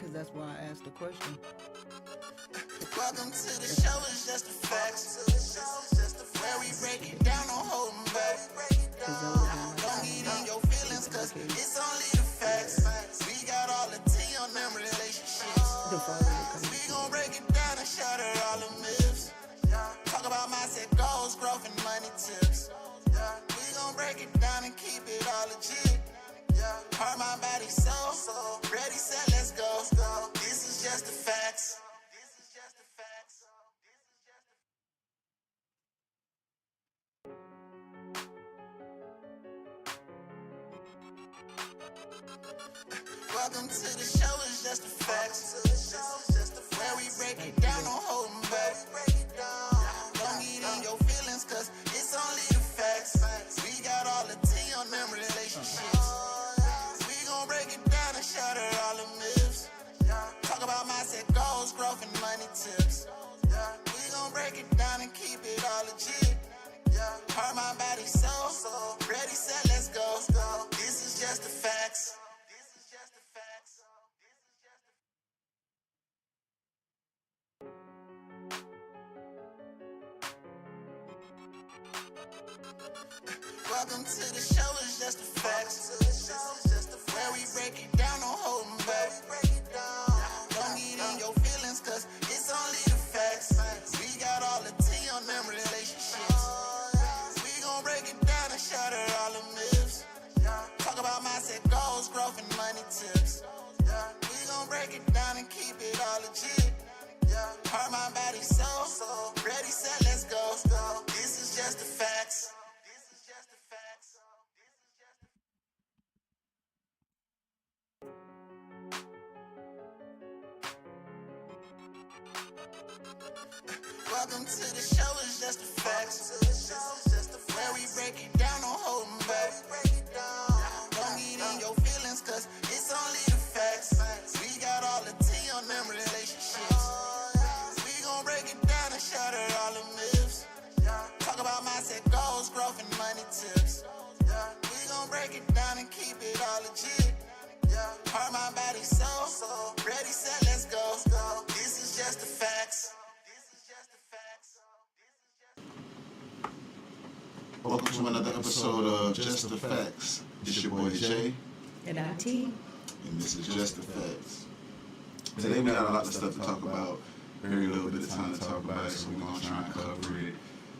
because that's why I asked the question. Welcome to the show, it's just the facts. Where we break it down, don't hold them back. Don't get in your feelings, cause it's only the facts. We got all the tea on them relationships. We gon' break it down and shatter all the myths. Talk about mindset goals, growth, and money tips. We gon' break it down and keep it all legit. Heart, mind, body, soul. Ready, set, let's go. This is just the facts. Welcome to the show, it's just the facts. Where we break it down, don't hold them back. Don't get in your feelings, cause it's only the facts. We got all the tea on them relationships. We gon' break it down and shatter all the myths. Talk about mindset goals, growth, and money tips. We gon' break it down and keep it all legit. Heart, mind, body, soul. Ready, set, let's go. This is just the facts. Welcome to the show, it's just the facts. Where we break it down, don't hold them back. Don't get in your feelings, cause it's only the facts. We got all the tea on them relationships. We gon' break it down and shatter all the myths. Talk about mindset goals, growth, and money tips. We gon' break it down and keep it all legit. Heart, mind, body, soul. Ready, set, let's go. This is just the facts. Welcome to the show, it's just the facts. Where we break it down, don't hold them back. Don't get in your feelings, cause it's only the facts. We got all the tea on them relationships. We gon' break it down and shatter all the myths. Talk about mindset goals, growth, and money tips. We gon' break it down and keep it all legit. Heart, mind, body, soul. Ready, set, let's go. This is just the facts. Welcome to another episode of Just the Facts. It's your boy Jay, And I'm T. and this is Just the Facts. Today we got a lot of stuff to talk about, very little bit of time to talk about it, so we're going to try and cover it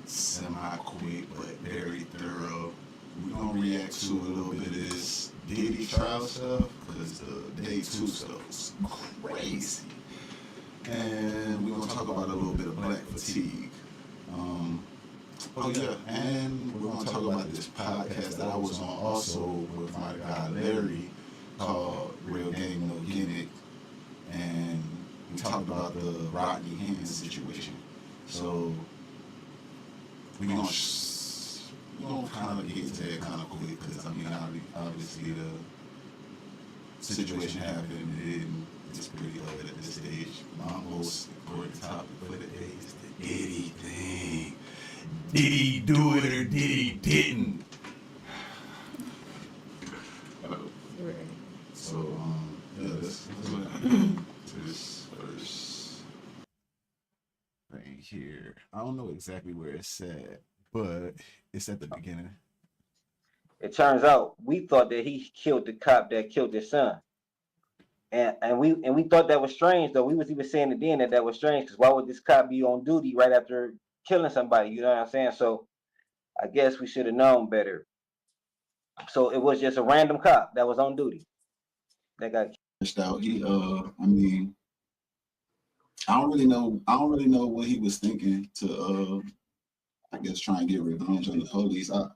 semi-quick but very thorough. We're going to react to a little bit of this Diddy trial stuff, because the day 2 stuff was crazy. And we're going to talk about a little bit of black fatigue. Oh yeah, and we're gonna talk about this podcast that I was on also with my guy Larry called Real Game No Gimmick, and we talked about the Rodney Hands situation. So we're gonna kind of get to that kind of quick, because I mean obviously the situation happened and it's pretty over at this stage. My most important topic for the day is the Diddy thing. Did he do it or did he didn't? Right. So, yeah, let's go to this first thing here. I don't know exactly where it's at, but it's at the beginning. It turns out we thought that he killed the cop that killed his son, and we thought that was strange. Though we was even saying it then that was strange, because why would this cop be on duty right after killing somebody? You know what I'm saying? So I guess we should have known better. So it was just a random cop that was on duty that got Out. I mean, I don't really know what he was thinking to, I guess, try and get revenge on the police. I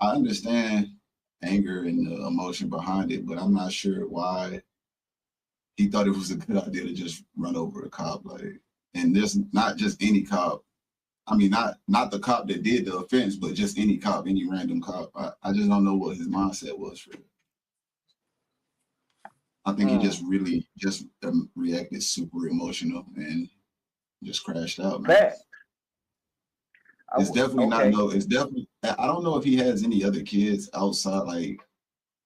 understand anger and the emotion behind it, but I'm not sure why he thought it was a good idea to just run over a cop. Like, and there's not just any cop. I mean, not the cop that did the offense, but just any cop, any random cop. I just don't know what his mindset was for it. I think he just really reacted super emotional and just crashed out, man. back. It's definitely Okay. it's definitely, I don't know if he has any other kids outside. Like,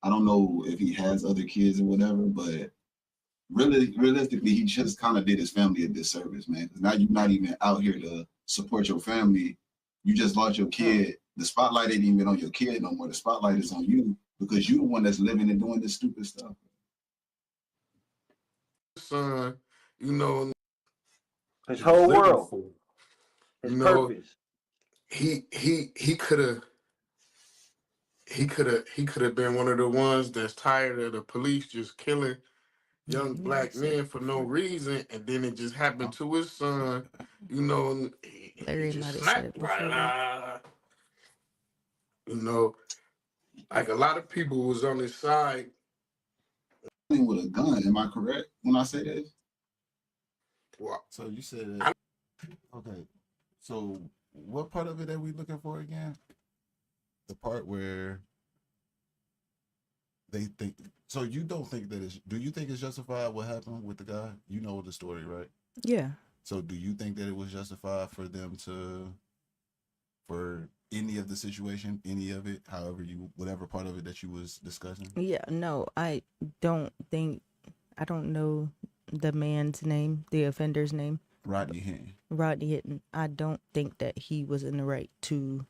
I don't know if he has other kids or whatever, but really, realistically, he just kind of did his family a disservice, man. 'Cause now you're not even out here to support your family. You just lost your kid. The spotlight ain't even on your kid no more. The spotlight is on you because you're the one that's living and doing this stupid stuff. Son, you know, His he whole was living world, for. his You know, purpose. he could have been one of the ones that's tired of the police just killing young black men for no reason, and then it just happened to his son. You know, and he Larry just might have said snapped it right. before that. You know, like a lot of people was on his side. With a gun, am I correct when I say this? Well, So you said that. Okay. So what part of it are we looking for again? The part where they think. So you don't think that it's? Do you think it's justified what happened with the guy? You know the story, right? Yeah. So do you think that it was justified for them to, for any of the situation, any of it, however you, whatever part of it that you was discussing? Yeah. No, I don't know the man's name, the offender's name. Rodney Hinton. Rodney Hinton. I don't think that he was in the right to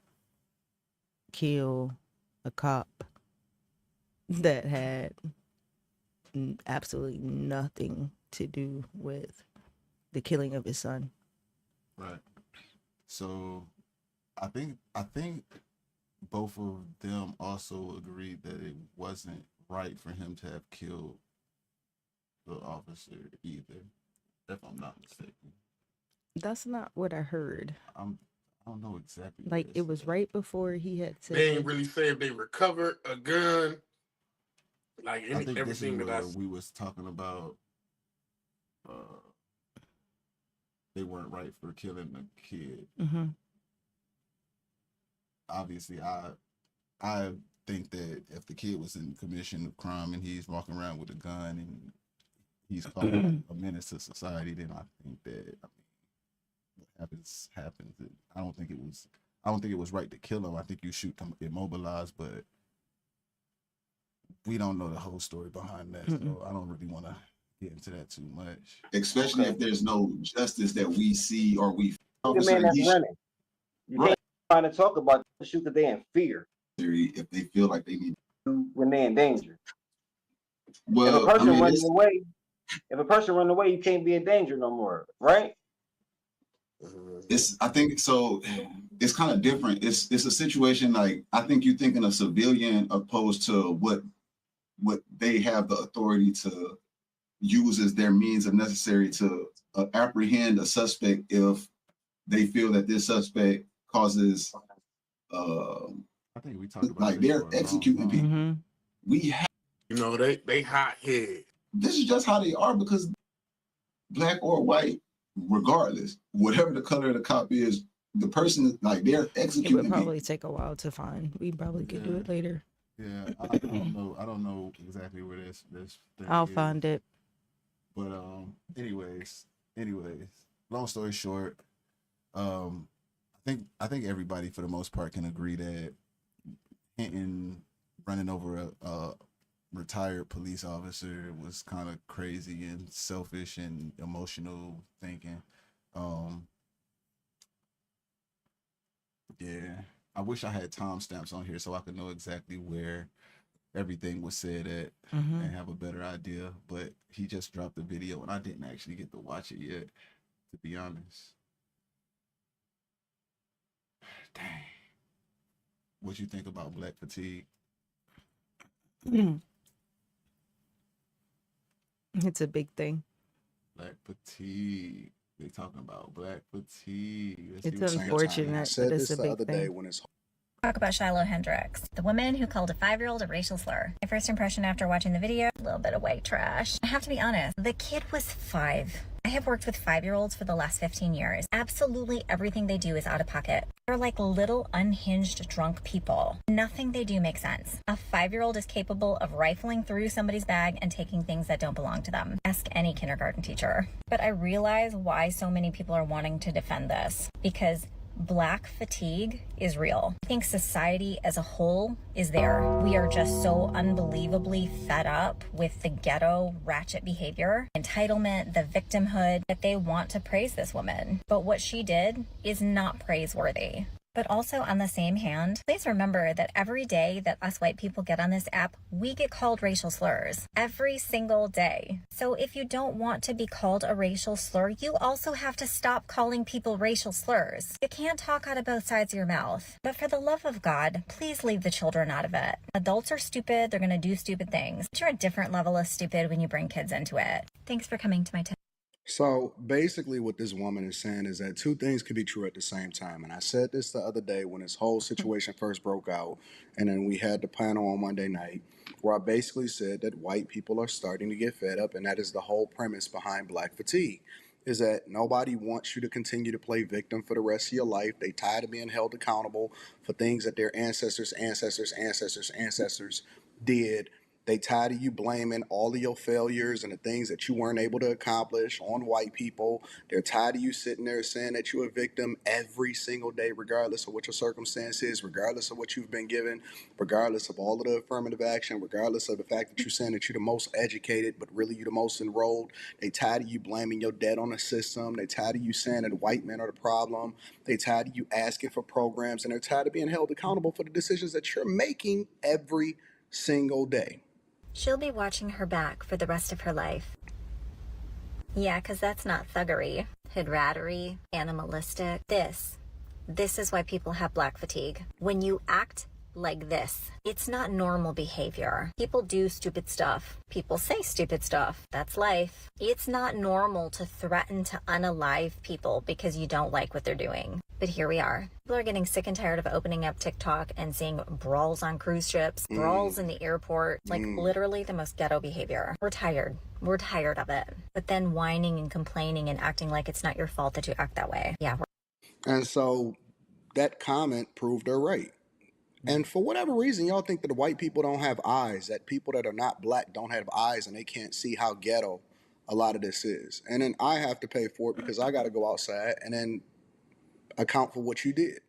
kill a cop that had absolutely nothing to do with the killing of his son. Right. So I think both of them also agreed that it wasn't right for him to have killed the officer either, if I'm not mistaken. That's not what I heard. I don't know exactly. Like, it was right before he had said. They ain't really say if they recovered a gun. Like I think this is everything that where we was talking about. They weren't right for killing the kid. Mm-hmm. Obviously, I think that if the kid was in commission of crime and he's walking around with a gun and he's causing a menace to society, then I think that what happens. I don't think it was right to kill him. I think you shoot him immobilized, but we don't know the whole story behind that, so I don't really want to get into that too much. Especially if there's no justice that we see or we. The man that's running. You can't try to talk about the shoot that they're in fear. If they feel like they need when they're in danger. Well, if a person running away, you can't be in danger no more, right? I think so. It's kind of different. It's a situation like I think you're thinking of civilian opposed to what they have the authority to use as their means of necessary to apprehend a suspect if they feel that this suspect causes. I think we talked about like they're executing people. Mm-hmm. We have, they hot head. This is just how they are because black or white, regardless, whatever the color of the cop is, the person like they're executing. It would probably take a while to find. We probably could do it later. Yeah, I don't know exactly where this I'll find it. But anyways, long story short, I think everybody for the most part can agree that Hinton running over a retired police officer was kind of crazy and selfish and emotional thinking. Yeah, I wish I had timestamps on here so I could know exactly where everything was said at and have a better idea. But he just dropped the video and I didn't actually get to watch it yet, to be honest. Dang. What you think about black fatigue? It's a big thing. Black fatigue. They talking about black fatigue. It's unfortunate, but it's a big thing. Talk about Shiloh Hendricks, the woman who called a 5-year-old a racial slur. My first impression after watching the video, a little bit of white trash. I have to be honest, the kid was 5. I have worked with 5-year-olds for the last 15 years. Absolutely everything they do is out of pocket. They're like little unhinged drunk people. Nothing they do makes sense. A 5-year-old is capable of rifling through somebody's bag and taking things that don't belong to them. Ask any kindergarten teacher. But I realize why so many people are wanting to defend this. Because Black fatigue is real. I think society as a whole is there. We are just so unbelievably fed up with the ghetto ratchet behavior, entitlement, the victimhood, that they want to praise this woman. But what she did is not praiseworthy. But also on the same hand, please remember that every day that us white people get on this app, we get called racial slurs every single day. So if you don't want to be called a racial slur, you also have to stop calling people racial slurs. You can't talk out of both sides of your mouth. But for the love of God, please leave the children out of it. Adults are stupid. They're going to do stupid things. But you're a different level of stupid when you bring kids into it. Thanks for coming to my TED. So basically, what this woman is saying is that two things can be true at the same time. And I said this the other day when this whole situation first broke out, and then we had the panel on Monday night, where I basically said that white people are starting to get fed up, and that is the whole premise behind Black fatigue. Is that nobody wants you to continue to play victim for the rest of your life. They tired of being held accountable for things that their ancestors did. They tired of you blaming all of your failures and the things that you weren't able to accomplish on white people. They're tired of you sitting there saying that you're a victim every single day, regardless of what your circumstance is, regardless of what you've been given, regardless of all of the affirmative action, regardless of the fact that you're saying that you're the most educated, but really you're the most enrolled. They tired of you blaming your debt on the system. They tired of you saying that white men are the problem. They tired of you asking for programs, and they're tired of being held accountable for the decisions that you're making every single day. She'll be watching her back for the rest of her life. Yeah, because that's not thuggery, hydrattery, animalistic. This is why people have black fatigue. When you act like this, it's not normal behavior. People do stupid stuff. People say stupid stuff. That's life. It's not normal to threaten to unalive people because you don't like what they're doing. But here we are. People are getting sick and tired of opening up TikTok and seeing brawls on cruise ships, brawls in the airport, like literally the most ghetto behavior. We're tired. We're tired of it. But then whining and complaining and acting like it's not your fault that you act that way. Yeah. And so that comment proved her right. And for whatever reason, y'all think that the white people don't have eyes, that people that are not black don't have eyes, and they can't see how ghetto a lot of this is. And then I have to pay for it because I got to go outside and then account for what you did.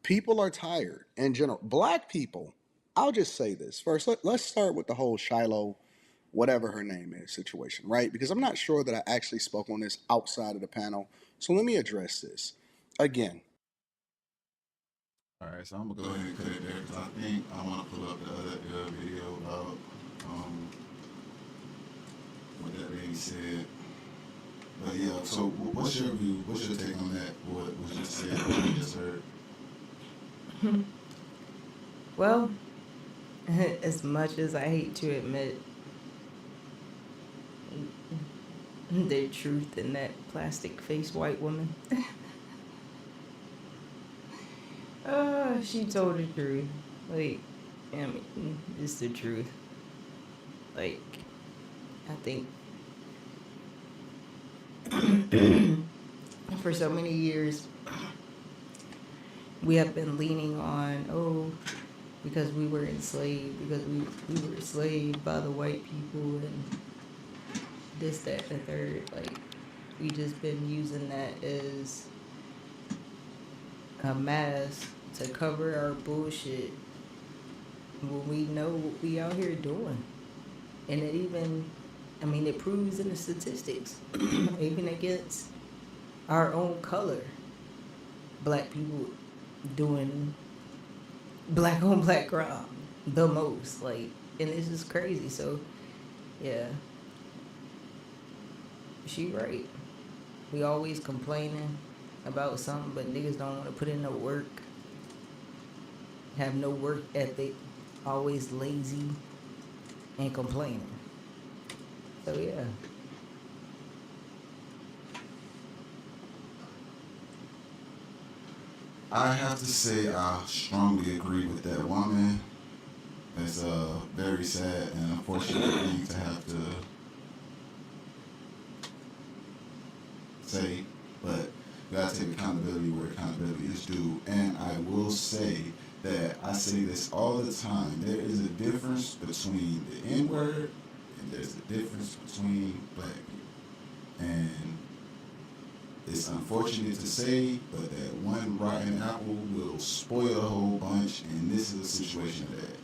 People are tired in general. Black people, I'll just say this. First, let's start with the whole Shiloh, whatever her name is, situation, right? Because I'm not sure that I actually spoke on this outside of the panel. So let me address this. Again, All right, so I'm gonna go ahead and cut it there because I think I want to pull up the other video about what that lady said. But yeah, so what's your view? What's your take on that? What was just said? What you just heard? Well, as much as I hate to admit the truth in that plastic faced white woman, she told the truth. Like, I mean, it's the truth. Like, I think for so many years we have been leaning on, because we were enslaved, because we were enslaved by the white people and this, that, and the third. Like, we just been using that as a mask to cover our bullshit when we know what we out here doing. And it even, I mean, it proves in the statistics, even against our own color, black people doing black on black crime the most. Like, and this is crazy. So, yeah, she right. We always complaining about something, but niggas don't want to put in no work, have no work ethic, always lazy and complaining. So yeah. I have to say I strongly agree with that woman. It's a very sad and unfortunate thing to have to say, but you gotta take accountability where accountability is due. And I will say that I say this all the time. There is a difference between the N-word and there's a difference between black people. And It's unfortunate to say, but that one rotten apple will spoil a whole bunch, and this is a situation that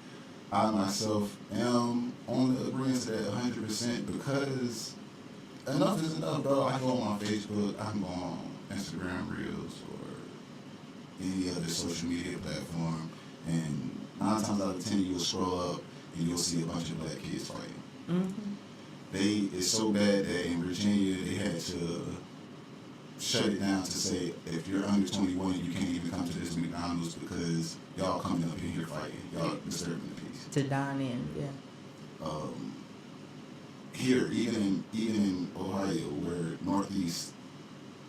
I myself am on the agreement to that 100% because enough is enough, bro. I go on my Facebook, I can go on Instagram Reels or any other social media platform, and 9 times out of 10 you'll scroll up and you'll see a bunch of black kids fighting. It's so bad that in Virginia they had to shut it down to say if you're under 21 you can't even come to this McDonald's because y'all coming up in here fighting, y'all disturbing the peace. To dine in, yeah. Here, even in Ohio, where Northeast,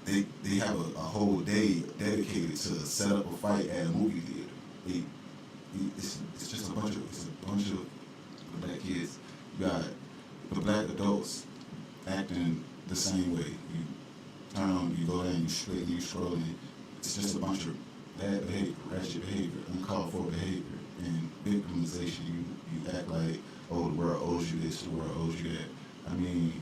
they have a whole day dedicated to set up a fight at a movie theater. It's just a bunch of black kids. You got the black adults acting the same way. You turn on, you go down, you split, you scrolling. It's just a bunch of bad behavior, ratchet behavior, uncalled for behavior, and victimization. You act like, oh, the world owes you this, the world owes you that. I mean,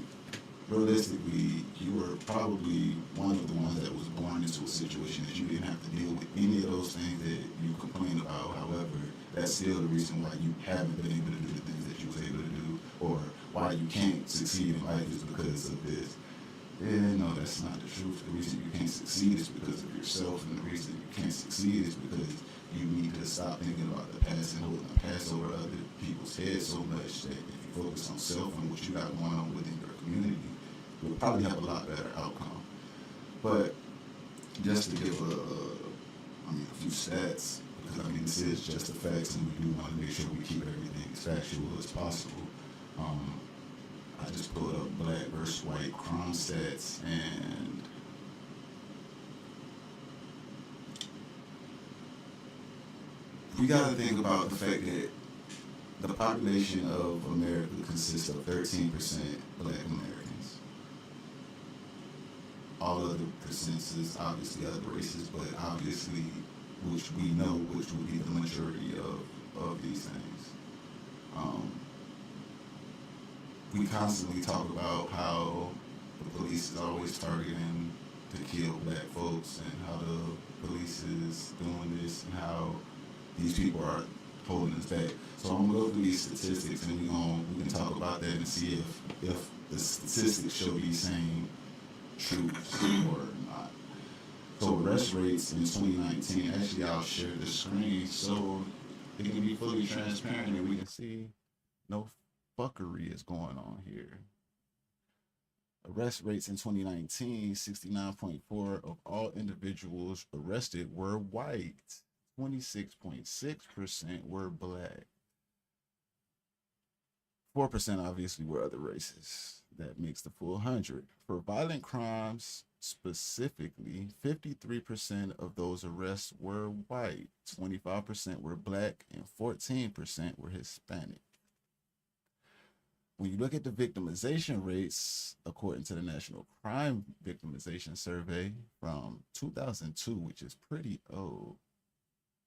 realistically, you were probably one of the ones that was born into a situation that you didn't have to deal with any of those things that you complain about. However, that's still the reason why you haven't been able to do the things that you was able to do, or why you can't succeed in life is because of this. Yeah, no, that's not the truth. The reason you can't succeed is because of yourself, and the reason you can't succeed is because you need to stop thinking about the past and holding the past over other people's heads so much that if you focus on self and what you got going on within your community, you'll probably have a lot better outcome. But just to give a few stats, because I mean this is just the facts, and we do want to make sure we keep everything as factual as possible. I just pulled up black versus white crime stats, and we got to think about the fact that the population of America consists of 13% black Americans. All other percentages, obviously other races, but obviously, which we know, which would be the majority of these things. We constantly talk about how the police is always targeting to kill black folks, and how the police is doing this, and how these people are holding us back. So I'm gonna go through these statistics, and we can talk about that and see if the statistics show these same truths or not. So arrest rates in 2019. Actually, I'll share the screen so it can be fully transparent and we can see no fuckery is going on here. Arrest rates in 2019, 69.4% of all individuals arrested were white. 26.6% were black. 4% obviously were other races. That makes the full 100. For violent crimes specifically, 53% of those arrests were white, 25% were black, and 14% were Hispanic. When you look at the victimization rates, according to the National Crime Victimization Survey from 2002, which is pretty old.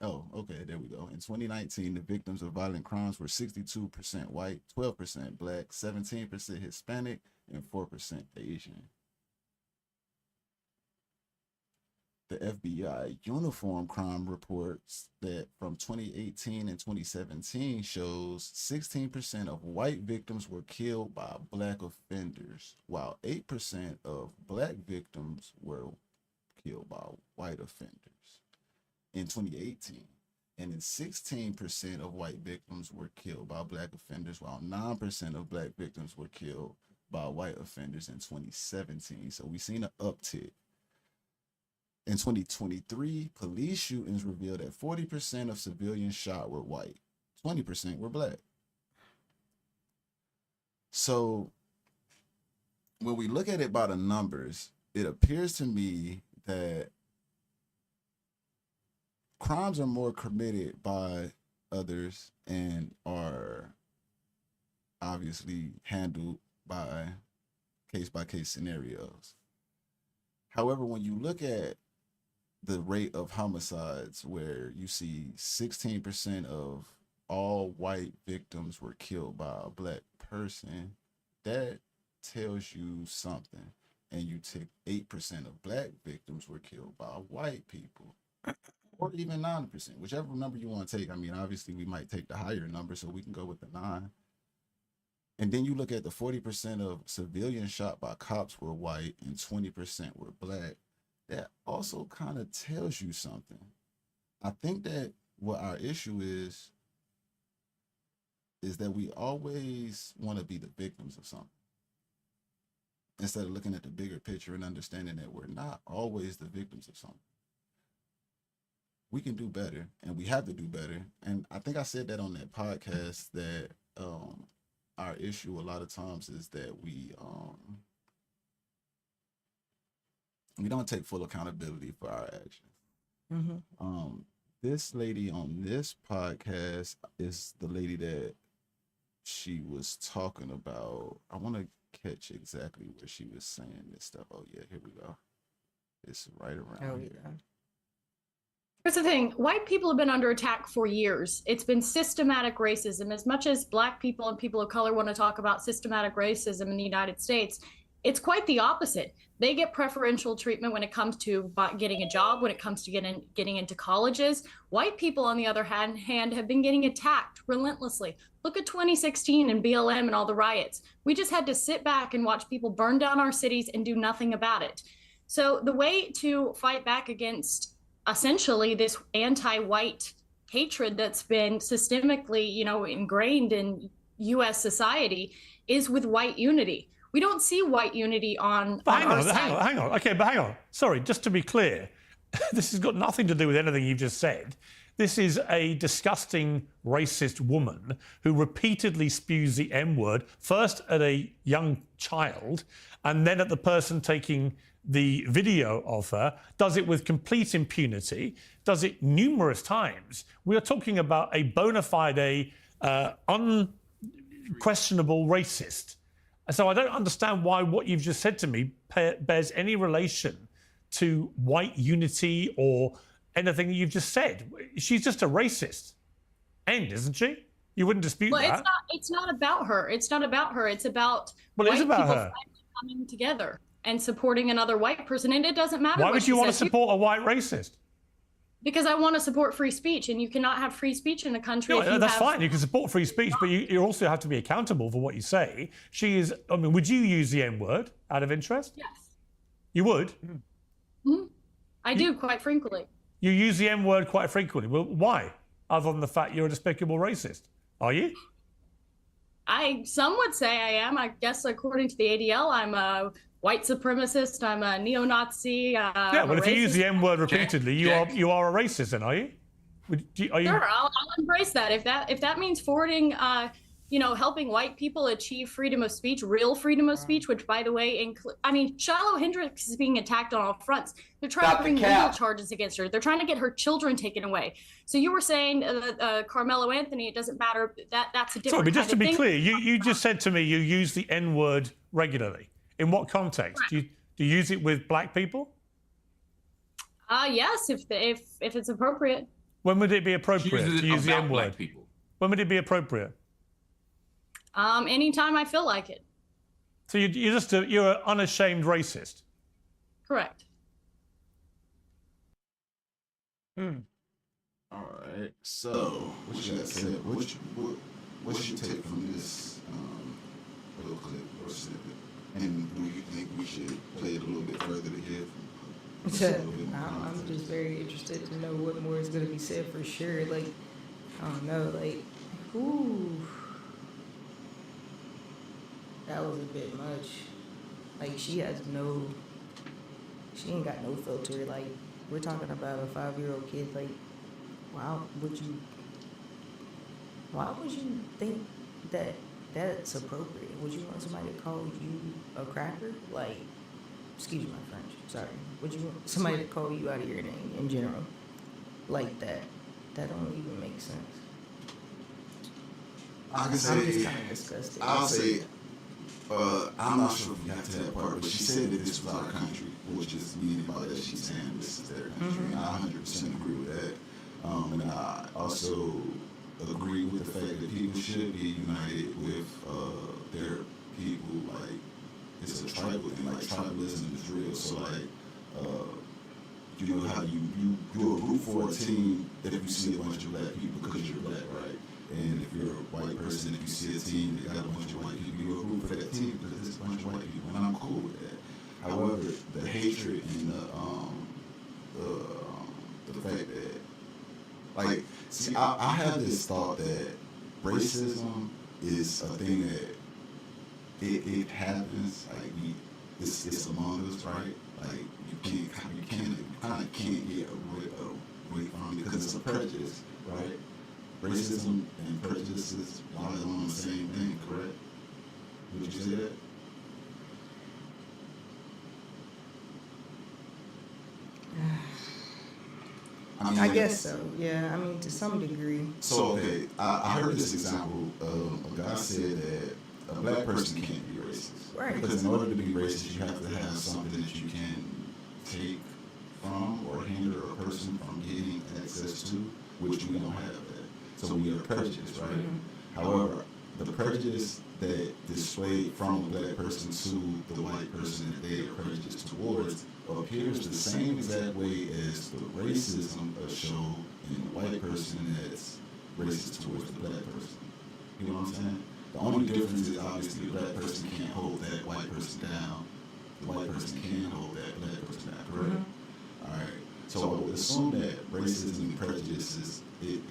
Oh, okay, there we go. In 2019, the victims of violent crimes were 62% white, 12% black, 17% Hispanic, and 4% Asian. The FBI Uniform Crime reports that from 2018 and 2017 shows 16% of white victims were killed by black offenders, while 8% of black victims were killed by white offenders in 2018. And then 16% of white victims were killed by black offenders, while 9% of black victims were killed by white offenders in 2017. So we've seen an uptick. In 2023, police shootings revealed that 40% of civilians shot were white, 20% were black. So when we look at it by the numbers, it appears to me that crimes are more committed by others and are obviously handled by case scenarios. However, when you look at the rate of homicides, where you see 16% of all white victims were killed by a black person, that tells you something. and you take 8% of black victims were killed by white people, or even 9%, whichever number you want to take. I mean, obviously we might take the higher number, so we can go with the 9. And then you look at the 40% of civilians shot by cops were white and 20% were black. That also kind of tells you something. I think that what our issue is that we always want to be the victims of something, instead of looking at the bigger picture and understanding that we're not always the victims of something. We can do better, and we have to do better. And I think I said that on that podcast, that our issue a lot of times is that we don't take full accountability for our actions. This lady on this podcast is the lady that she was talking about. I want to catch exactly where she was saying this stuff. Oh yeah, here we go. It's right around here. Here's the thing. White people have been under attack for years. It's been systematic racism. As much as black people and people of color want to talk about systematic racism in the United States, it's quite the opposite. They get preferential treatment when it comes to getting a job, when it comes to getting into colleges. White people, on the other hand, have been getting attacked relentlessly. Look at 2016 and BLM and all the riots. We just had to sit back and watch people burn down our cities and do nothing about it. So the way to fight back against essentially this anti-white hatred that's been systemically, ingrained in U.S. society is with white unity. We don't see white unity on hang on. Okay, but hang on. Sorry, just to be clear, this has got nothing to do with anything you've just said. This is a disgusting racist woman who repeatedly spews the M-word, first at a young child and then at the person taking the video of her, does it with complete impunity, does it numerous times. We are talking about a bona fide, unquestionable racist. So I don't understand why what you've just said to me bears any relation to white unity or anything that you've just said. She's just a racist. End, isn't she? You wouldn't dispute that. It's not about her. It's not about her. It's about well, it is about her. Coming together and supporting another white person. And it doesn't matter. Why would you want to support a white racist? Because I want to support free speech, and you cannot have free speech in a country. No, that's fine. You can support free speech, but you also have to be accountable for what you say. She is. I mean, would you use the N-word out of interest? Yes. You would. Mm-hmm. I do quite frequently. You use the M-word quite frequently. Well, why? Other than the fact you're a despicable racist, are you? Some would say I am. I guess according to the ADL, I'm a white supremacist. I'm a neo-Nazi. Yeah, well, if you use the M-word repeatedly, you are a racist, then, are you? Sure, I'll embrace that. If that means forwarding, helping white people achieve freedom of speech, real freedom of speech, which, by the way, Shiloh Hendrix is being attacked on all fronts. They're trying to bring legal charges against her. They're trying to get her children taken away. So you were saying, Carmelo Anthony, it doesn't matter. That's a different. Sorry, but just to be clear, you just said to me you use the N-word regularly. In what context? Do you use it with black people? Yes, if it's appropriate. When would it be appropriate to use the N-word? When would it be appropriate? Anytime I feel like it. So you're an unashamed racist. Correct. All right. So what you got to say? What you take from this little clip or snippet? And do you think we should play it a little bit further to hear from? I'm just very interested to know what more is going to be said for sure. Like, I don't know, like, ooh. That was a bit much. Like, she ain't got no filter. Like, we're talking about a 5-year-old kid. Like, why would you think that that's appropriate? Would you want somebody to call you a cracker? Like, excuse my French, sorry. Would you want somebody to call you out of your name in general? Like that? That don't even make sense. I can say, I'm just kind of disgusted. I'll say, I'm not sure if we got to that part, but she said that this was our country, which is meaning by that she's saying this is their country. And I 100% agree with that. And I also agree with the fact that people should be united with their people. Like, it's a tribal thing. Like tribalism is real. So like, you know how you will root for a team if you see a bunch of black people because you're black, right? And if you're a white person, if you see a team that got a bunch of white people, you will root for that team because there's a bunch of white people, and I'm cool with that. However, the hatred and the fact that, like, see, I have this thought that racism is a thing that it happens, like it's among us, right? Like you kind of can't get away from it because it's a prejudice, right? Racism and prejudices lie on the same thing, correct? Would you say that? I guess so. Yeah, I mean, to some degree. So, okay, I heard this example of a guy said that a black person can't be racist. Right. Because in order to be racist, you have to have something that you can take from or hinder a person from getting access to, which we don't have that. So we are prejudiced, right? Mm-hmm. However, the prejudice that displayed from a black person to the white person that they are prejudiced towards appears the same exact way as the racism show in the white person that's racist towards the black person. You know what I'm saying? The only difference is obviously the black person can't hold that white person down. The white person can hold that black person down, correct? Mm-hmm. All right. So I would assume that racism and prejudice it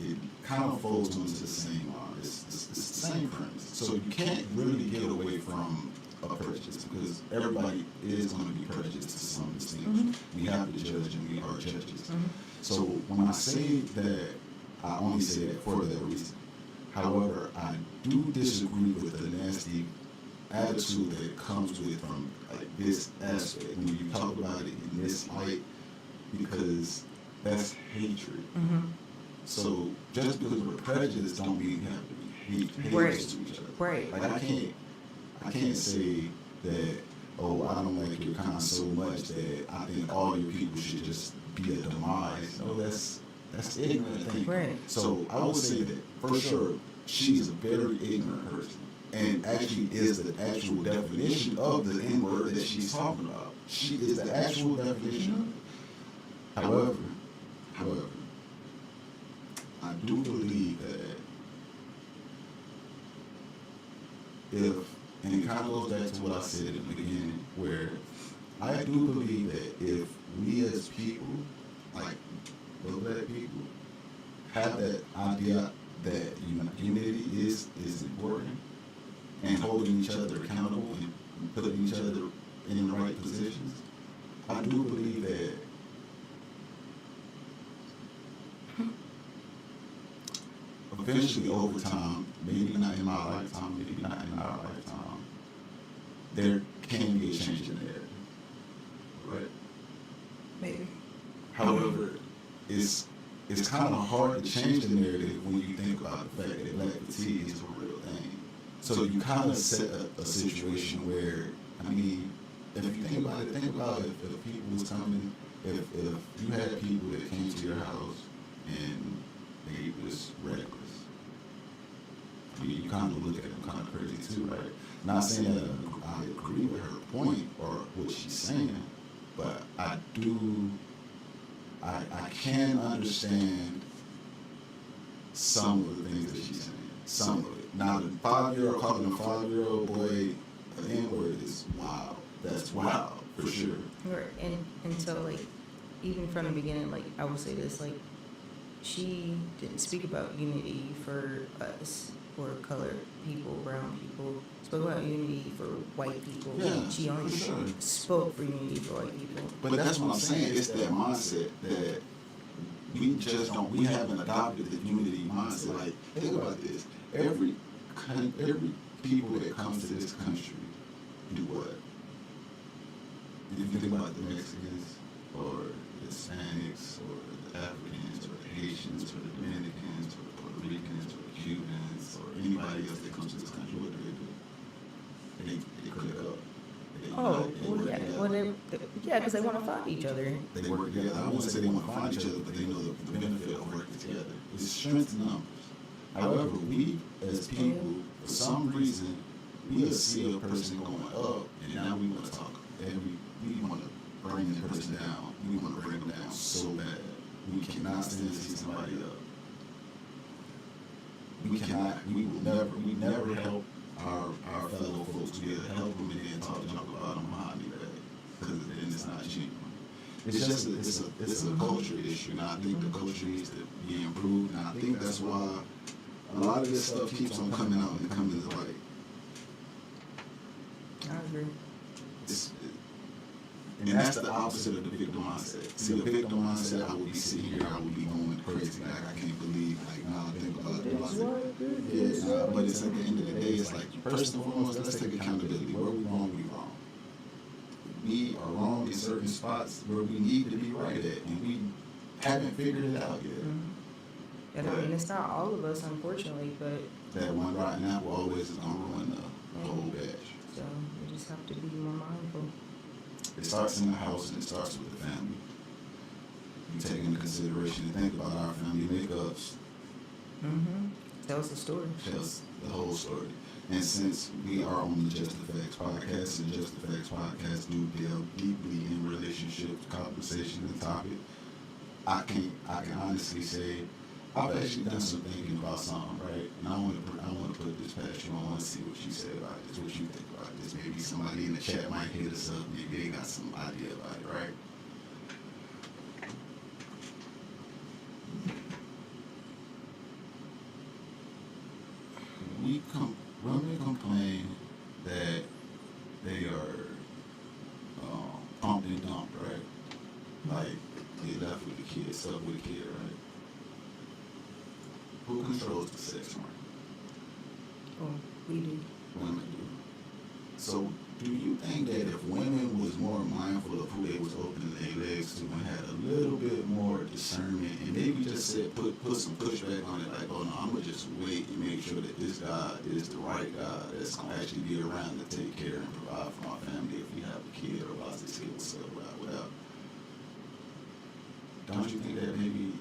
kind of folds into the same it's the same premise. So you can't really get away from a prejudice because everybody is going to be prejudiced to some extent. Mm-hmm. We have to judge and we are judges. Mm-hmm. So when I say that, I only say that for that reason. However, I do disagree with the nasty attitude that comes with from like this aspect when you talk about it in this light, because that's hatred. Mm-hmm. So just because we're prejudiced don't mean we have to be haters to each other. Right. Like I can't say that, oh, I don't like your kind so much that I think all your people should just be a demise. No, that's ignorant thing. Right. So I would say that for sure she's a very ignorant person, and actually is the actual definition of the N-word that she's talking about. She is the actual definition. However, I do believe that and it kind of goes back to what I said in the beginning, where I do believe that if we as people, like the black people, have that idea that unity is important and holding each other accountable and putting each other in the right positions, I do believe that eventually over time, maybe not in my lifetime, maybe not in our lifetime, there can be a change in the narrative, right? Maybe. However, it's kind of hard to change the narrative when you think about the fact that black fatigue is a real thing. So you kind of set a situation where, I mean, if you think about if people was coming, if you had people that came to your house and they was reckless, I mean, you kind of look at them kind of crazy too, right? Not saying that I agree with her point or what she's saying, but I can understand some of the things that she's saying. Some of it. Now, the 5-year-old calling a 5-year-old boy an N-word is wild. That's wild, for sure. Right. And so, like, even from the beginning, like, I would say this, like, she didn't speak about unity for us, or colored people, brown people. Spoke about unity for white people. Yeah, she only spoke for unity for white people. But that's what I'm saying. It's that mindset that we just don't. We haven't adopted the unity mindset. Like, think about this. Every people that comes to this country do what? If you think about the Mexicans or the Hispanics or the Africans or the Haitians or the Dominicans or the Puerto Ricans or the Cubans or anybody else that comes to this country, what do? They click up. Because they want to find each other. They work together. I wouldn't say they want to find each other, but they know the benefit of working together. It's strength in numbers. However, we as people, for some reason, we'll see a person going up, and now we want to talk we want to bring that person down. We want to bring them down so bad. We cannot stand to see somebody up. We never help our fellow folks. We'll help them and then talk junk about them behind their back, because then it's not genuine. It's just it's a culture issue, and I think the culture needs to be improved, and I think that's why a lot of this stuff keeps on coming out and coming to light. I agree. And that's the opposite of the victim mindset. See, the victim mindset, I would be sitting here, I would be going crazy. Like, I can't believe, like, now I think about it. Yeah, but it's at the end of the day, it's like, first and foremost, let's take accountability. Where we wrong, we wrong. We are wrong in certain spots where we need to be right at, and we haven't figured it out yet. Mm-hmm. And I mean, it's not all of us, unfortunately, but that one rotten apple always is gonna ruin the whole batch. So we just have to be more mindful. It starts in the house and it starts with the family. You take into consideration and think about our family makeups. Mm-hmm. Tells the story. Tells the whole story. And since we are on the Just the Facts podcast, and Just the Facts podcast do delve deeply in relationships, conversation, and topic, I can honestly say I've actually done some thinking about something, right? And I want to put this past you. I want to see what you say about this, what you think about this. Maybe somebody in the chat might hit us up. Maybe they got some idea about it, right? Women complain that they are pumped and dumped, right? Like they left with the kid, stuck with the kid, right? Who controls the sex market? Oh, we do. Women do. So, do you think that if women was more mindful of who they was opening their legs to and had a little bit more discernment and maybe just said put some pushback on it, like, oh no, I'm gonna just wait and make sure that this guy is the right guy that's gonna actually be around to take care and provide for my family if we have a kid or lost this kid, so without. Don't you think that maybe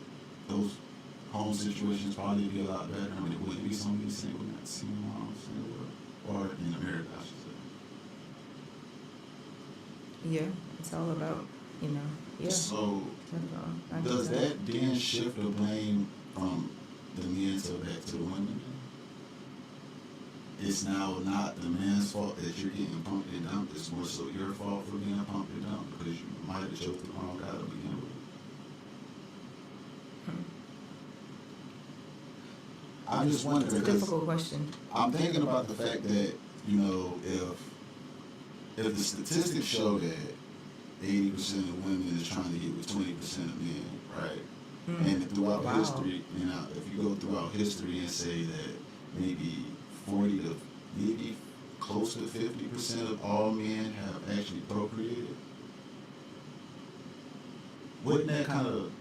those home situations probably be a lot better? I mean, it wouldn't be so many single moms in the world, or in America, I should say. Yeah, it's all about, yeah. So, I does get that then shift the blame from the men back to the women? It's now not the man's fault that you're getting pumped and dumped. It's more so your fault for being pumped and dumped because you might have chose the wrong guy to begin with. I'm just wondering. It's a difficult question. I'm thinking about the fact that, if the statistics show that 80% of women is trying to get with 20% of men, right? Mm. And throughout history, if you go throughout history and say that maybe 40 to maybe close to 50% of all men have actually procreated, wouldn't that kind of...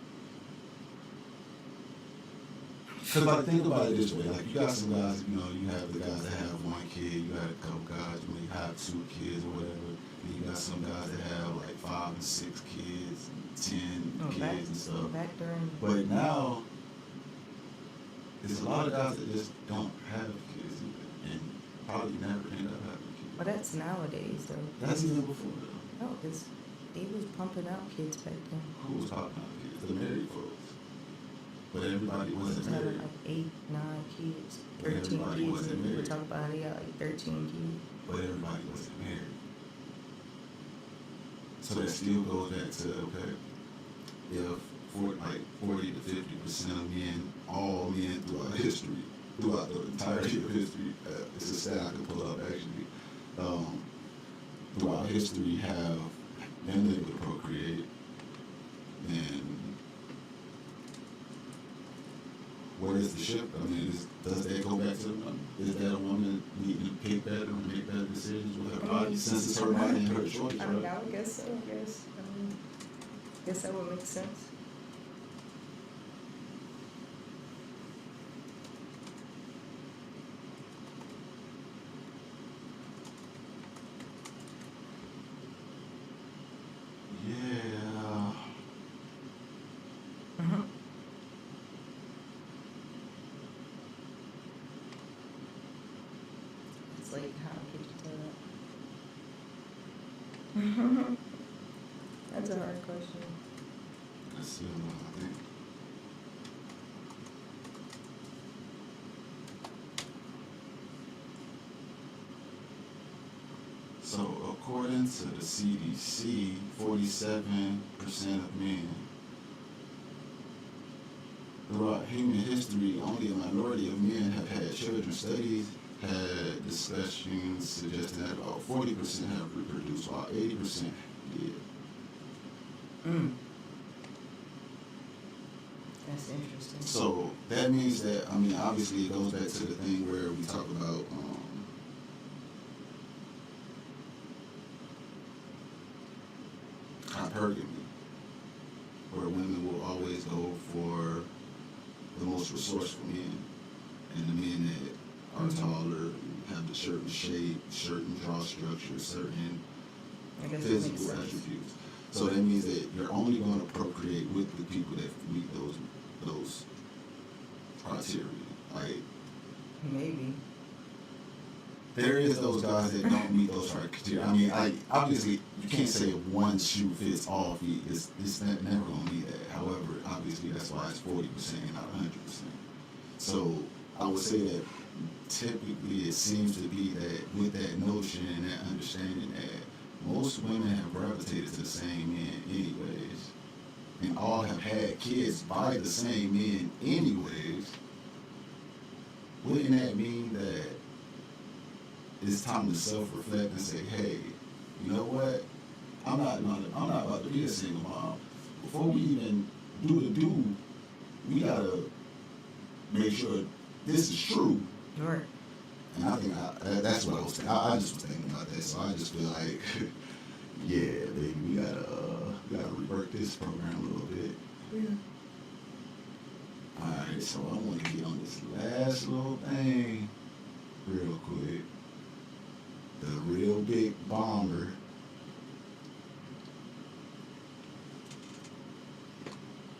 Because like, think about it this way, like you got some guys, you have the guys that have one kid, you got a couple guys who may have 2 kids or whatever, and you got some guys that have like 5 and 6 kids, and 10 kids and stuff. But now, there's a lot of guys that just don't have kids and probably never end up having kids. But that's nowadays though. That's even before though. No, because they was pumping out kids back then. Who was pumping out kids? The married folks. But everybody wasn't married. Like 8, 9 kids, 13 kids, and we were talking about how they got like 13 kids. But everybody wasn't married. So that still goes back to, okay, if 40 to 50% of men, all men throughout history, throughout the entirety of history, it's a stat I can pull up actually, throughout history have been able to procreate, and where is the shift? I mean, does that go back to the woman? Is that a woman needing to pick better and make better decisions with her body, since it's her body and her choice, I mean, right? I would guess so, guess that would make sense. Yeah. Mm-hmm. like, how could you tell? That's a hard question. That's I think. So according to the CDC, 47% of men throughout human history, only a minority of men have had children. Studies had discussions suggesting that about 40% have reproduced, while 80% did. That's interesting. So that means that, I mean, obviously it goes back to the thing where we talk about hypergamy, where women will always go for the most resourceful men, and the men that are taller, have the certain shape, certain jaw structure, certain physical attributes. So that means that you're only going to procreate with the people that meet those criteria. Like, maybe. there is those guys that don't meet those criteria. I mean, obviously you can't say one shoe fits all feet. It's never gonna be that. However, obviously that's why it's 40% and not 100%. So I would say that typically it seems to be that with that notion and that understanding that most women have gravitated to the same men anyways, and all have had kids by the same men anyways. Wouldn't that mean that it's time to self-reflect and say, hey, you know what? I'm not about to be a single mom. Before we even do the do, we gotta make sure this is true. Right. And I think that's what I was thinking. I just was thinking about that. So I just feel like, yeah, baby, we gotta revert this program a little bit. Yeah. All right, so I want to get on this last little thing real quick. The real big bomber.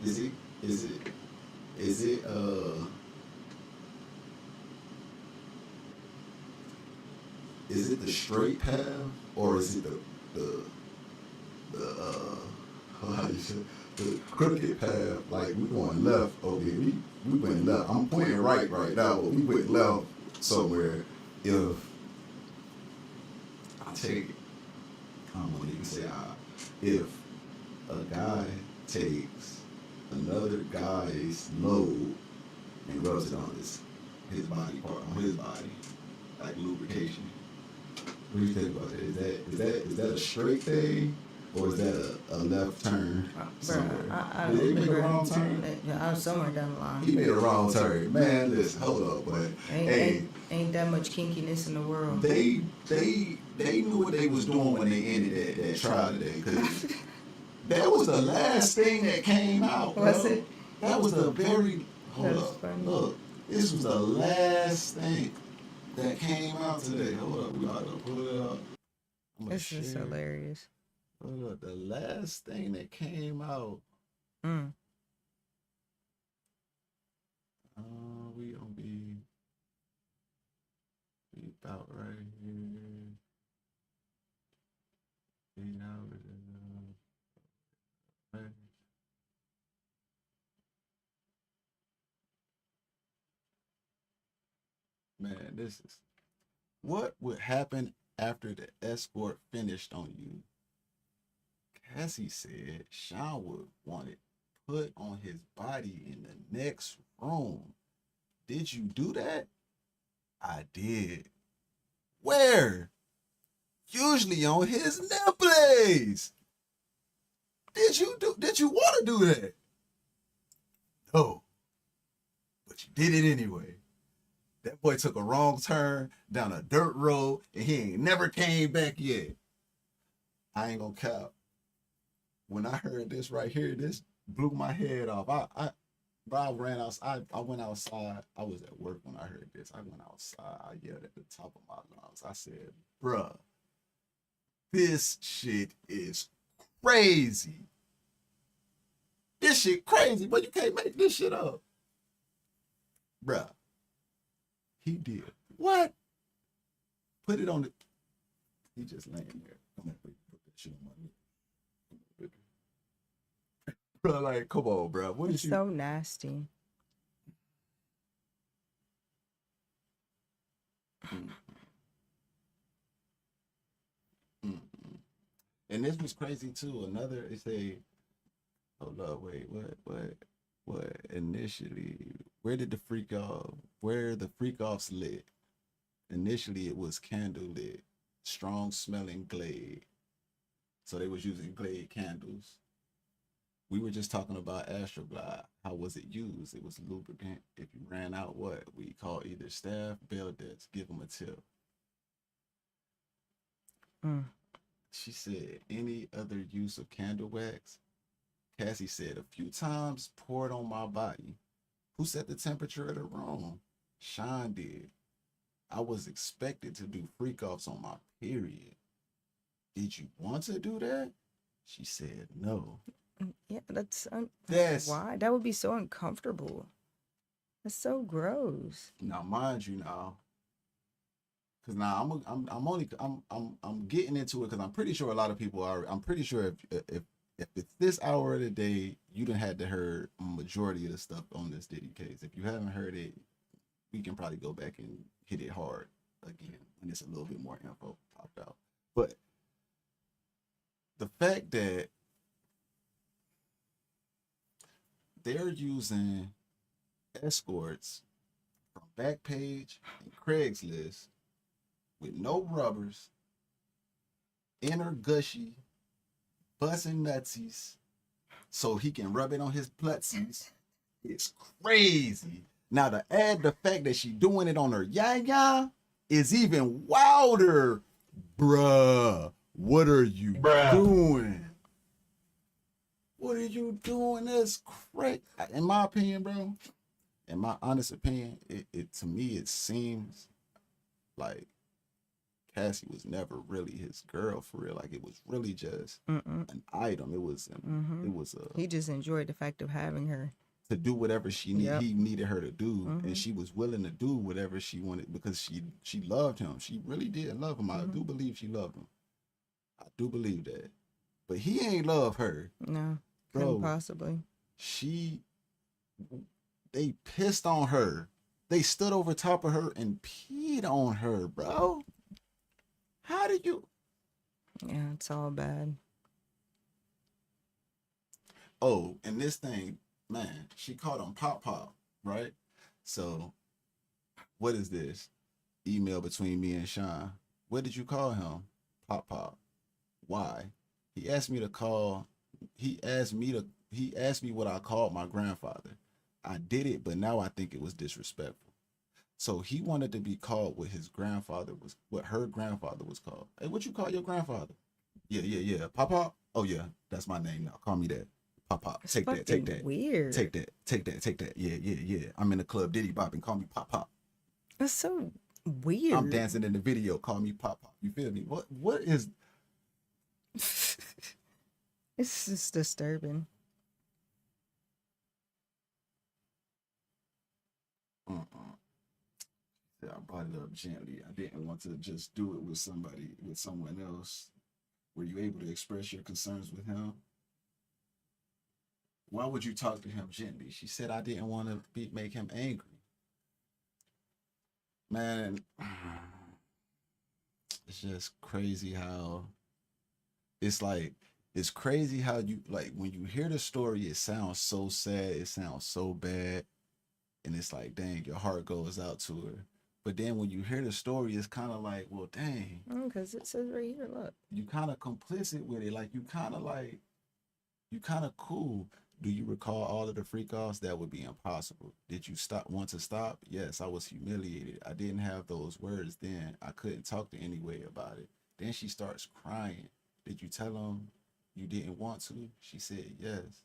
Is it the straight path, or is it how you say, the crooked path? Like, we going left, okay, we went left. I'm pointing right now, but we went left somewhere. If I take it, I'm gonna even say if a guy takes another guy's load and rubs it on his body part, on his body, like lubrication. What do you think about that? Is that a straight thing, or is that a left turn somewhere? I Did he make a wrong turn? I was somewhere down the line. He made a wrong turn. Man, listen, hold up, but ain't that much kinkiness in the world. They knew what they was doing when they ended that trial today, because that was the last thing that came out. Was it? That was the very hold up. Funny. Look, this was the last thing that came out today. Hold up, we got to pull it up. This is hilarious. Hold up, the last thing that came out. We gonna be about right here. 8 hours. Man, this is what would happen after the escort finished on you. Cassie said Sean would want it put on his body in the next room. Did you do that? I did. Where? Usually on his nipples. Did you want to do that? No. But you did it anyway. That boy took a wrong turn down a dirt road and he ain't never came back yet. I ain't gonna cap. When I heard this right here, this blew my head off. I ran outside. I went outside. I was at work when I heard this. I went outside. I yelled at the top of my lungs. I said, bruh, this shit is crazy. This shit crazy, but you can't make this shit up. Bruh. He did what? Put it on the. He just laying there. Come on, baby. Put that shit on my knee. Bro, like, come on, bro. What It's is you? so nasty. Mm. Mm. And this was crazy too. Another, it say, hold up, wait, what? Initially, where the freak offs lit? Initially, it was candle lit, strong smelling Glade. So they was using Glade candles. We were just talking about Astroglide. How was it used? It was lubricant. If you ran out, what? We call either staff, bail debts, give them a tip. Mm. She said, any other use of candle wax? Cassie said, a few times poured on my body. Who set the temperature of the room? Sean did. I was expected to do freak offs on my period. Did you want to do that? She said no. Yeah, that's Why? That would be so uncomfortable. That's so gross. Now, mind you, now, because now I'm getting into it because I'm pretty sure a lot of people are. I'm pretty sure if it's this hour of the day, you done had to heard majority of the stuff on this Diddy case. If you haven't heard it, we can probably go back and hit it hard again when it's a little bit more info popped out. But the fact that they're using escorts from Backpage and Craigslist with no rubbers, inner gushy, busting nutsies, so he can rub it on his plutsies. It's crazy. Now to add the fact that she doing it on her yaya is even wilder. Bruh, what are you doing? What are you doing? That's crazy. In my opinion, bro, in my honest opinion, it to me, it seems like Cassie was never really his girl for real. Like it was really just an item. It was He just enjoyed the fact of having her to do whatever he needed her to do, and she was willing to do whatever she wanted because she loved him. She really did love him. I do believe she loved him. I do believe that. But he ain't love her. No, bro. couldn't possibly. They pissed on her. They stood over top of her and peed on her, bro. How did you? Yeah, it's all bad. Oh, and this thing, man, she called him Pop, right? So, what is this? Email between me and Sean. What did you call him? Pop. Why? He asked me what I called my grandfather. I did it, but now I think it was disrespectful. So he wanted to be called what her grandfather was called. Hey, what you call your grandfather? Yeah. Pop. Oh yeah, that's my name now. Call me that. Pop. Take that. Weird. Take that. Yeah. I'm in the club Diddy bopping. Call me Pop. That's so weird. I'm dancing in the video. Call me Pop. You feel me? What is? It's just disturbing. I brought it up gently. I didn't want to just do it with someone else. Were you able to express your concerns with him? Why would you talk to him gently? She said, I didn't want to make him angry. Man, it's just crazy how it's crazy how you, like, when you hear the story, it sounds so sad, it sounds so bad, and it's like, dang, your heart goes out to her. But then when you hear the story, it's kind of like, well, dang. Because it says right here, look. You kind of complicit with it. Like, you kind of cool. Do you recall all of the freak offs? That would be impossible. Did you want to stop? Yes, I was humiliated. I didn't have those words then. I couldn't talk to anyway about it. Then she starts crying. Did you tell him you didn't want to? She said yes.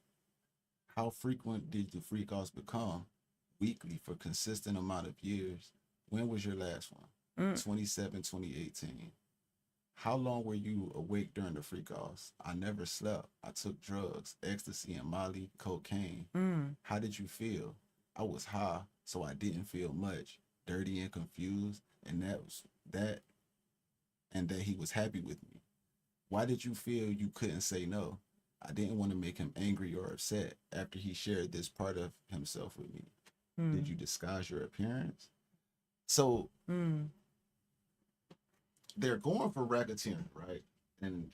How frequent did the freak offs become? Weekly for consistent amount of years. When was your last one? 2018. How long were you awake during the freak offs? I never slept. I took drugs, ecstasy and Molly, cocaine. How did you feel? I was high, so I didn't feel much. Dirty and confused, and that and that he was happy with me. Why did you feel you couldn't say no? I didn't want to make him angry or upset after he shared this part of himself with me. Did you disguise your appearance? So they're going for racketeering, right? And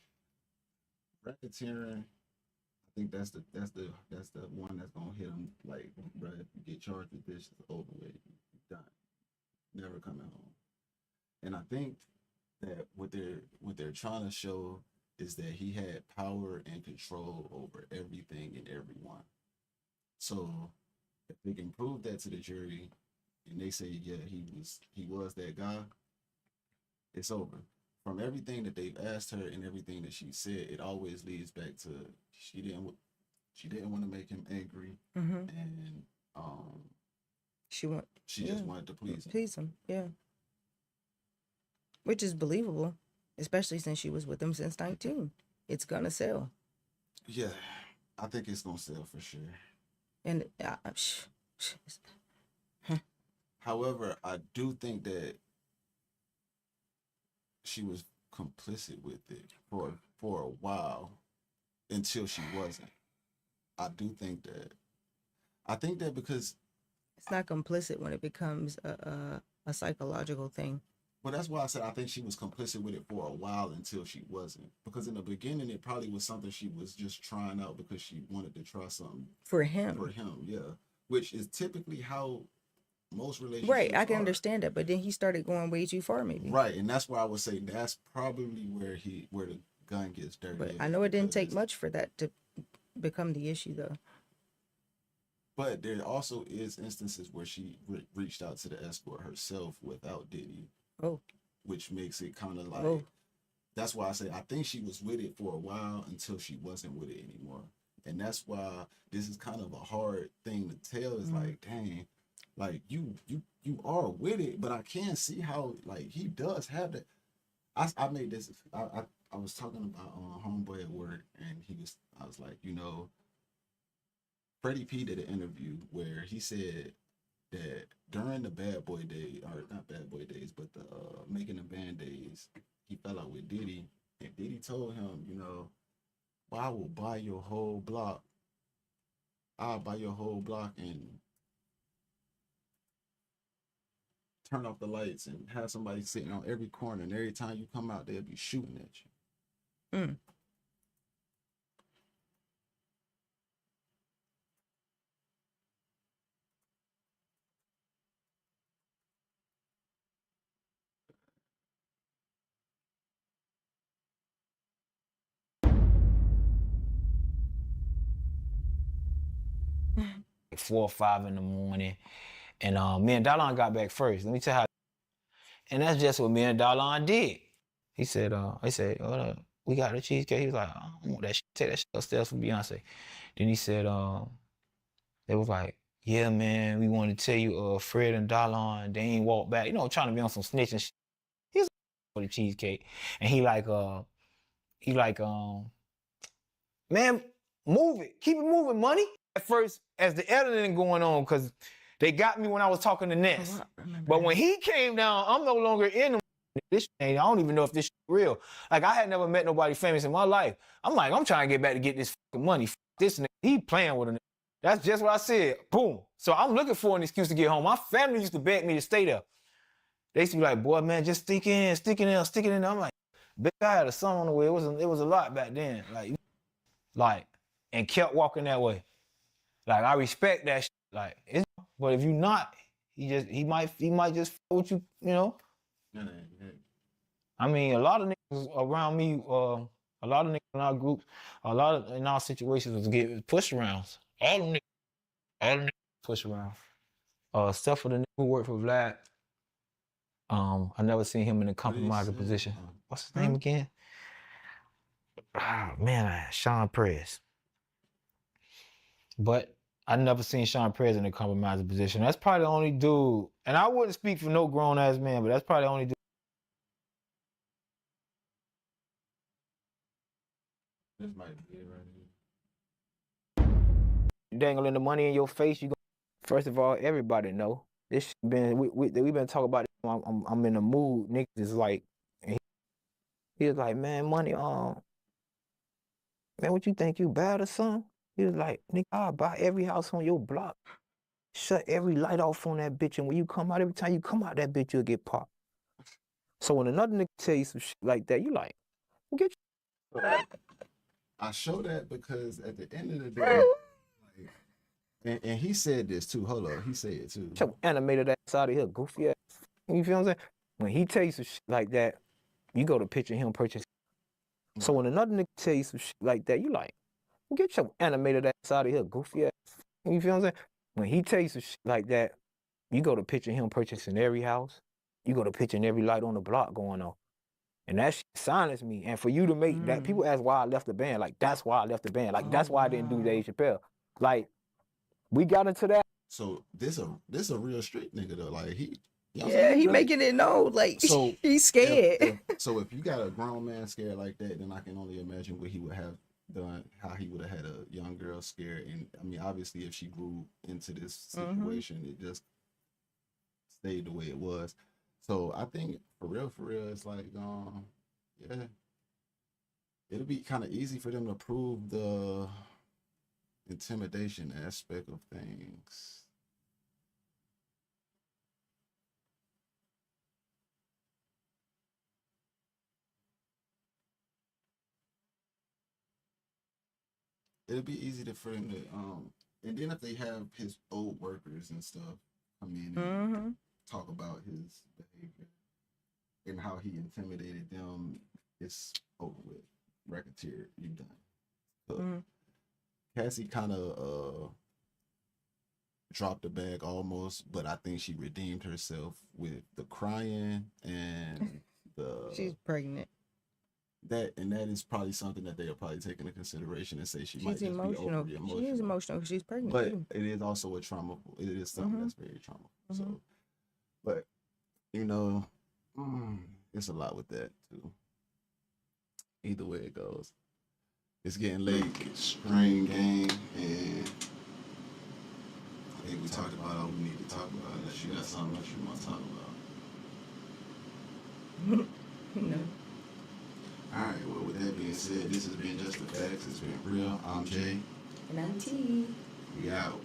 racketeering, I think that's the one that's gonna hit him. Like, bro, if you get charged with this, it's over with. You're done. Never coming home. And I think that what they're trying to show is that he had power and control over everything and everyone. So if they can prove that to the jury and they say, yeah, he was that guy, it's over. From everything that they've asked her and everything that she said, it always leads back to she didn't want to make him angry, and she just wanted to please him. Yeah. Which is believable, especially since she was with him since 19. It's gonna sell. Yeah, I think it's gonna sell for sure. And however, I do think that she was complicit with it for a while until she wasn't. I think that because it's not complicit when it becomes a psychological thing. Well, that's why I said I think she was complicit with it for a while until she wasn't. Because in the beginning, it probably was something she was just trying out because she wanted to try something for him. Yeah. Which is typically how most relationships right, I can understand that, but then he started going way too far, maybe. Right, and that's why I would say that's probably where the gun gets dirty. But I know it didn't take much for that to become the issue, though. But there also is instances where she reached out to the escort herself without Diddy. Oh. Which makes it kind of like, that's why I say I think she was with it for a while until she wasn't with it anymore. And that's why this is kind of a hard thing to tell. It's like, dang, like you are with it, but I can see how like he does have that. I made this. I was talking about homeboy at work, and I was like, Freddie P did an interview where he said that during the bad boy days, or not bad boy days, but the making the band days, he fell out with Diddy, and Diddy told him, well, I will buy your whole block. I'll buy your whole block and turn off the lights and have somebody sitting on every corner, and every time you come out, they'll be shooting at you. 4 or 5 in the morning, and me and Dalon got back first. Let me tell you how. And that's just what me and Dalon did. He said, we got the cheesecake. He was like, I don't want that shit. Take that shit upstairs for Beyonce. Then he said, they was like, yeah, man, we wanted to tell you, Fred and Dalon, they ain't walked back. Trying to be on some snitching shit. He was for the cheesecake. And he like, man, move it. Keep it moving, money. At first, as the editing going on, because they got me when I was talking to Ness. But when he came down, I'm no longer in the this shit. I don't even know if this shit real. Like, I had never met nobody famous in my life. I'm like, I'm trying to get back to get this fucking money. This nigga, he playing with a nigga. That's just what I said. Boom. So I'm looking for an excuse to get home. My family used to beg me to stay there. They used to be like, boy, man, just stick in. I'm like, bitch, I had a son on the way. It was a lot back then. Like, and kept walking that way. Like, I respect that shit. Like, but if you not, he might just f with you, I mean, a lot of niggas around me, a lot of niggas in our groups, in our situations was getting push arounds. All the niggas push around. Except for the nigga who worked for Vlad. I never seen him in a compromising position. What's his name again? Man, Sean Perez. But I never seen Sean Perez in a compromising position. That's probably the only dude, and I wouldn't speak for no grown-ass man, but that's probably the only dude. This might be it right here. Dangling the money in your face, first of all, everybody know. This shit been, we've been talking about it. I'm in the mood, niggas is like, He was like, man, money, man, what you think, you bad or something? He was like, nigga, I'll buy every house on your block. Shut every light off on that bitch, and when you come out, every time you come out that bitch, you'll get popped. So when another nigga tell you some shit like that, you like, get I show that because at the end of the day, like, and he said this too. Hold on, he said it too. your animated ass out of here, goofy ass. You feel what I'm saying? When he tell you some shit like that, you go to picture him purchasing. So when another nigga tell you some shit like that, you like, get your animated ass out of here, goofy ass. You feel what I'm saying? When he tell you some shit like that, you go to picture him purchasing every house. You go to picturing every light on the block going on. And that shit silenced me. And for you to make that, people ask why I left the band. Like, that's why I left the band. Like, that's why I didn't do Dave Chappelle. Like, we got into that. So this a real street nigga though. Like he he making it known. Like So he's scared. if you got a grown man scared like that, then I can only imagine what he would have done, how he would have had a young girl scared. And I mean, obviously, if she grew into this situation, it just stayed the way it was. So I think for real, it's like, yeah, it'll be kind of easy for them to prove the intimidation aspect of things. It'll be easy for him to and then if they have his old workers and stuff come in and talk about his behavior and how he intimidated them, it's over with. Racketeer, you done. So Cassie kind of dropped the bag almost, but I think she redeemed herself with the crying and the She's pregnant. that is probably something that they are probably taking into consideration and say she might just emotional. be overly emotional. She is emotional because she's pregnant. But too. it is also a trauma. It is something that's very traumatical. So, but you know, it's a lot with that too. Either way it goes, it's getting late. String game, and I think we talked about all we need to talk about. Unless you got something else you want to talk about. No. All right, well, with that being said, this has been Just the Facts. It's been real. I'm Jay. And I'm T. We out.